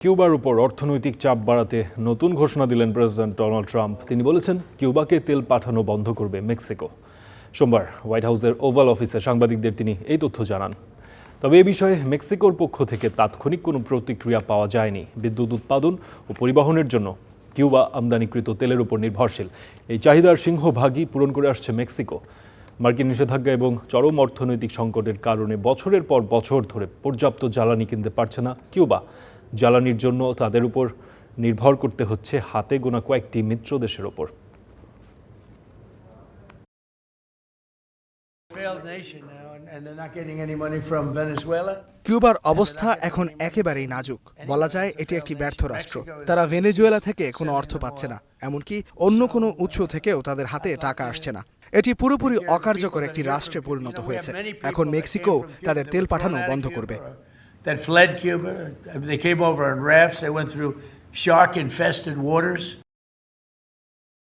কিউবার উপর অর্থনৈতিক চাপ বাড়াতে নতুন ঘোষণা দিলেন প্রেসিডেন্ট ডোনাল্ড ট্রাম্প। তিনি বলেছেন কিউবাকে তেল পাঠানো বন্ধ করবে মেক্সিকো। সোমবার হোয়াইট হাউসের ওভাল অফিসে সাংবাদিকদের তিনি এই তথ্য জানান। তবে এ বিষয়ে মেক্সিকোর পক্ষ থেকে তাৎক্ষণিক কোনো প্রতিক্রিয়া পাওয়া যায়নি। বিদ্যুৎ উৎপাদন ও পরিবহনের জন্য কিউবা আমদানিকৃত তেলের উপর নির্ভরশীল। এই চাহিদার সিংহভাগই পূরণ করে আসছে মেক্সিকো। মার্কিন নিষেধাজ্ঞা এবং চরম অর্থনৈতিক সংকটের কারণে বছরের পর বছর ধরে পর্যাপ্ত জ্বালানি কিনতে পারছে না কিউবা। জ্বালানির জন্য তাদের উপর নির্ভর করতে হচ্ছে হাতে গোনা কয়েকটি মিত্র দেশের ওপর। কিউবার অবস্থা এখন একেবারেই নাজুক। বলা যায় এটি একটি ব্যর্থ রাষ্ট্র। তারা ভেনেজুয়েলা থেকে কোনো অর্থ পাচ্ছে না, এমনকি অন্য কোনো উৎস থেকেও তাদের হাতে টাকা আসছে না। এটি পুরোপুরি অকার্যকর একটি রাষ্ট্রে পরিণত হয়েছে। এখন মেক্সিকো তাদের তেল পাঠানো বন্ধ করবে। That fled Cuba. They came over on rafts. They went through shark-infested waters.